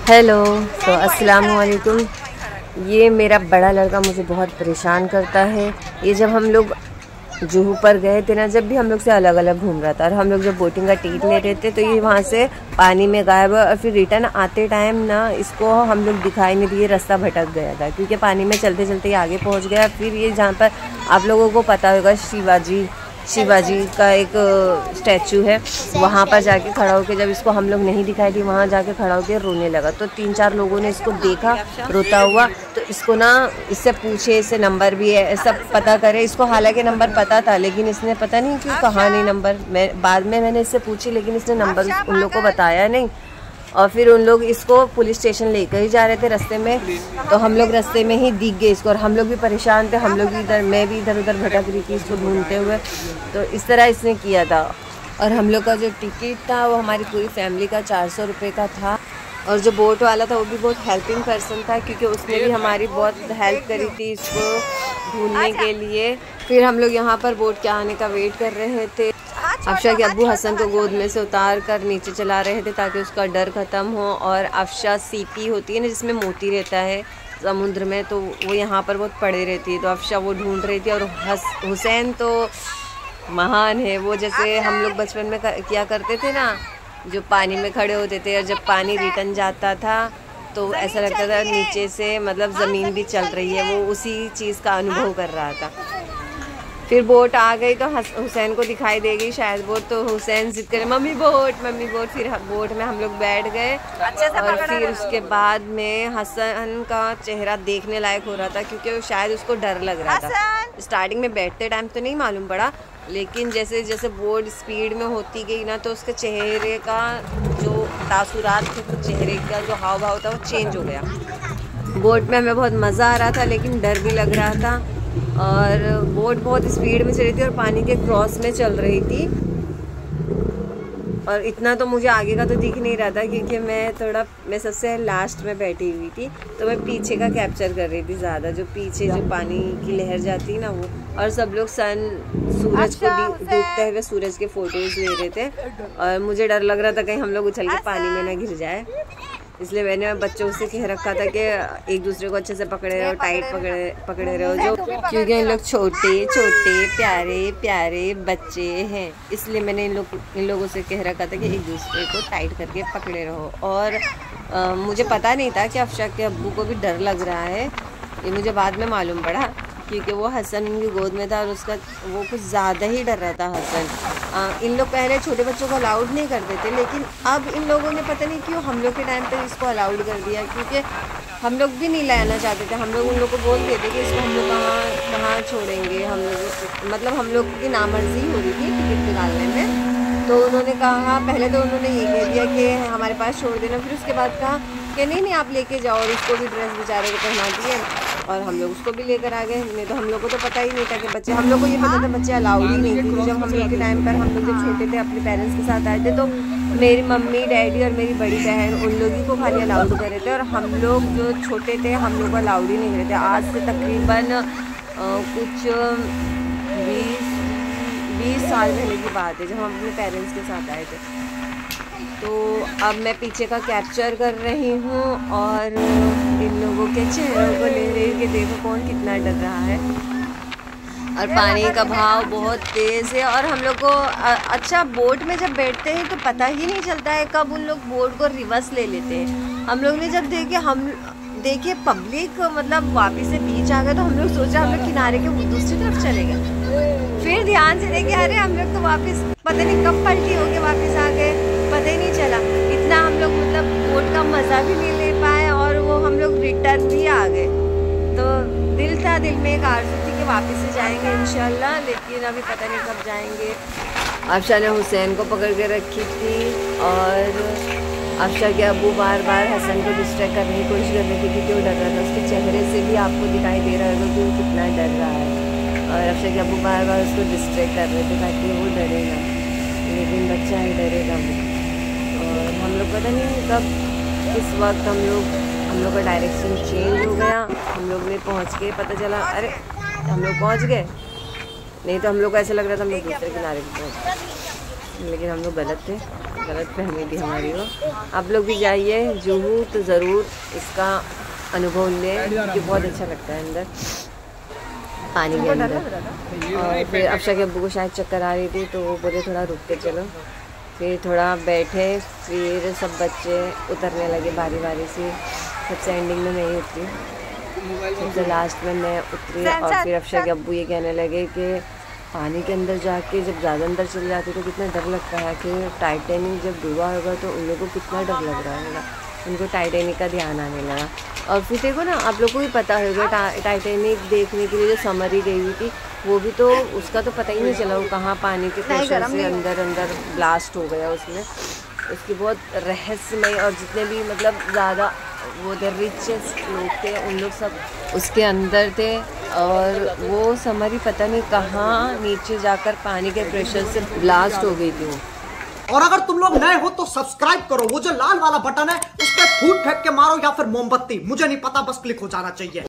Hello, तो अस्सलाम वालेकुम। ये मेरा बड़ा लड़का मुझे बहुत परेशान करता है। ये जब हम लोग जुहू पर गए थे ना, जब भी हम लोग से अलग अलग घूम रहा था, और हम लोग जब बोटिंग का टिकट ले रहे थे तो ये वहाँ से पानी में गायब है। और फिर रिटर्न आते टाइम ना इसको हम लोग दिखाई नहीं दिए, रास्ता भटक गया था क्योंकि पानी में चलते चलते ये आगे पहुँच गया। फिर ये जहाँ पर आप लोगों को पता होगा शिवाजी का एक स्टैचू है, वहाँ पर जाके खड़ा होकर जब इसको हम लोग नहीं दिखाई दी, वहाँ जाके खड़ा होकर रोने लगा। तो 3-4 लोगों ने इसको देखा रोता हुआ, तो इसको ना इससे पूछे, इससे नंबर भी है, सब पता करे इसको। हालांकि नंबर पता था लेकिन इसने पता नहीं क्यों कहा नहीं नंबर। बाद में मैंने इससे पूछी लेकिन इसने नंबर उन लोग को बताया नहीं। और फिर उन लोग इसको पुलिस स्टेशन लेकर ही जा रहे थे रास्ते में, तो हम लोग रास्ते में ही दिख गए इसको। और हम लोग भी परेशान थे, हम लोग भी इधर, मैं भी इधर उधर भटक रही थी इसको ढूंढते हुए। तो इस तरह इसने किया था। और हम लोग का जो टिकट था वो हमारी पूरी फैमिली का 400 रुपये का था। और जो बोट वाला था वो भी बहुत हेल्पिंग पर्सन था क्योंकि उसने भी हमारी बहुत हेल्प करी थी इसको ढूंढने के लिए। फिर हम लोग यहाँ पर बोट के आने का वेट कर रहे थे। अफशा के अब्बू हसन को गोद में से उतार कर नीचे चला रहे थे ताकि उसका डर ख़त्म हो। और अफशा सीपी होती है ना जिसमें मोती रहता है समुद्र में, तो वो यहाँ पर बहुत पड़े रहती है, तो अफशा वो ढूंढ रही थी। और हुसैन तो महान है, वो जैसे हम लोग बचपन में किया करते थे ना, जो पानी में खड़े होते थे और जब पानी रिटर्न जाता था तो ऐसा लगता था नीचे से मतलब ज़मीन भी चल रही है, वो उसी चीज़ का अनुभव कर रहा था। फिर बोट आ गई तो हुसैन को दिखाई दे गई शायद बोट, तो हुसैन जिद करे मम्मी बोट मम्मी बोट। फिर बोट में हम लोग बैठ गए। और फिर उसके बाद में हसन का चेहरा देखने लायक हो रहा था क्योंकि शायद उसको डर लग रहा था। स्टार्टिंग में बैठते टाइम तो नहीं मालूम पड़ा, लेकिन जैसे जैसे बोट स्पीड में होती गई ना तो उसके चेहरे का जो तासुरात थे, तो चेहरे का जो हाव भाव था वो चेंज हो गया। बोट में हमें बहुत मज़ा आ रहा था लेकिन डर भी लग रहा था। और बोट बहुत स्पीड में चल रही थी और पानी के क्रॉस में चल रही थी। और इतना तो मुझे आगे का तो दिख नहीं रहा था क्योंकि मैं सबसे लास्ट में बैठी हुई थी, तो मैं पीछे का कैप्चर कर रही थी ज़्यादा, जो पीछे जो पानी की लहर जाती ना वो। और सब लोग सूरज को डूबते हुए सूरज के फोटोज़ ले रहे थे। और मुझे डर लग रहा था कहीं हम लोग उछल के पानी में ना गिर जाए, इसलिए मैंने बच्चों से कह रखा था कि एक दूसरे को अच्छे से पकड़े रहो, टाइट पकड़े रहो, जो क्योंकि इन लोग छोटे छोटे प्यारे प्यारे बच्चे हैं, इसलिए मैंने इन लोगों से कह रखा था कि एक दूसरे को टाइट करके पकड़े रहो। और मुझे पता नहीं था कि अफशा के अब्बू को भी डर लग रहा है, ये मुझे बाद में मालूम पड़ा क्योंकि वो हसन उनकी गोद में था और उसका वो कुछ ज़्यादा ही डर रहा था हसन। इन लोग पहले छोटे बच्चों को अलाउड नहीं करते थे, लेकिन अब इन लोगों ने पता नहीं क्यों हम लोग के टाइम पे इसको अलाउड कर दिया, क्योंकि हम लोग भी नहीं लाना चाहते थे। हम लोग उन लोग को बोल देते कि इसको हम लोग कहाँ छोड़ेंगे, हम लोग मतलब हम लोग की नामर्जी हो रही थी टिकट निकालने में। तो उन्होंने कहा, पहले तो उन्होंने ये कह दिया कि हमारे पास छोड़ देना, फिर उसके बाद कहा कि नहीं आप लेके जाओ। और उसको भी ड्रेस बेचारे को पहना दिए और हम लोग उसको भी लेकर आ गए। नहीं तो हम लोग को तो पता ही नहीं था कि बच्चे, हम लोग को ये पता था बच्चे अलाउड ही नहीं थे। जब हम लोग के टाइम पर हम लोग जब छोटे थे अपने पेरेंट्स के साथ आए थे तो मेरी मम्मी डैडी और मेरी बड़ी बहन उन लोग ही को खाली अलाउड करे थे, और हम लोग जो छोटे थे हम लोग को अलाउड ही नहीं करे थे। आज से तकरीबन कुछ 20 साल पहले की बात है जब हम अपने पेरेंट्स के साथ आए थे। तो अब मैं पीछे का कैप्चर कर रही हूँ और इन लोगों के चेहरों को ले रही हूँ कि देखो कौन कितना डर रहा है। और पानी का बहाव बहुत तेज़ है और हम लोग को अच्छा बोट में जब बैठते हैं तो पता ही नहीं चलता है कब उन लोग बोट को रिवर्स ले लेते हैं। हम लोग ने जब देखिए पब्लिक मतलब वापस से बीच आ गए तो हम लोग सोचा हम लोग किनारे के दूसरी तरफ चले गए। फिर ध्यान से देखे अरे हम लोग तो वापस पता नहीं कब पलटी होके वापस आ गए, पता ही नहीं चला। इतना हम लोग मतलब बोट का मज़ा भी नहीं ले पाए और वो हम लोग रिटर्न भी आ गए। तो दिल में एक आरज़ू थी कि वापस से जाएंगे इंशाल्लाह, लेकिन अभी पता नहीं कब जाएंगे। अफशा ने हुसैन को पकड़ के रखी थी और अफशा के अब्बू बार बार हसन को डिस्ट्रैक्ट करने की कोशिश कर रहे थे क्योंकि वो डर रहा था। उसके चेहरे से भी आपको दिखाई दे रहा होगा कि वो कितना डर रहा है। और अफशा के अब्बू बार बार उसको डिस्ट्रैक्ट कर रहे थे ताकि वो डरेगा, लेकिन बच्चा ही डरेगा वो। और हम लोग पता नहीं कब किस वक्त हम लोग का डायरेक्शन चेंज हो गया। हम लोग ने पहुँच के पता चला अरे हम लोग पहुँच गए, नहीं तो हम लोग को ऐसा लग रहा था हम लोग दूसरे किनारे पे पहुँच गए, लेकिन हम लोग गलत थे। गलत फहमी थी हमारी वो। आप लोग भी जाइए जुहू तो ज़रूर इसका अनुभव लें क्योंकि बहुत अच्छा लगता है अंदर पानी के अंदर। और फिर अफशा के अब्बू को शायद चक्कर आ रही थी तो वो बोले थोड़ा रुक के चलो। फिर थोड़ा बैठे, फिर सब बच्चे उतरने लगे बारी बारी से। सबसे एंडिंग में मैं ही उतरी, सबसे लास्ट में मैं उतरी। और फिर अफशा के अब्बू ये कहने लगे कि पानी के अंदर जाके जब ज़्यादा अंदर चले जाते तो कितना डर लगता है कि टाइटैनिक जब डूबा होगा तो उन लोगों को कितना डर लग रहा होगा। उनको टाइटैनिक का ध्यान आने लगा। और फिर देखो ना, आप लोगों को भी पता होगा टाइटैनिक देखने के लिए जो समरी गई हुई थी वो भी तो उसका तो पता ही नहीं चला वो कहाँ पानी के प्रेशर से अंदर ब्लास्ट हो गया उसमें। उसकी बहुत रहस्यमय और जितने भी मतलब ज़्यादा वो थे रिचेस्ट लोग थे उन लोग सब उसके अंदर थे। और वो समरी पता नहीं कहाँ नीचे जाकर पानी के प्रेशर से ब्लास्ट हो गई थी वो। और अगर तुम लोग नए हो तो सब्सक्राइब करो, वो जो लाल वाला बटन है उस पर फूट फेंक के मारो या फिर मोमबत्ती, मुझे नहीं पता, बस क्लिक हो जाना चाहिए।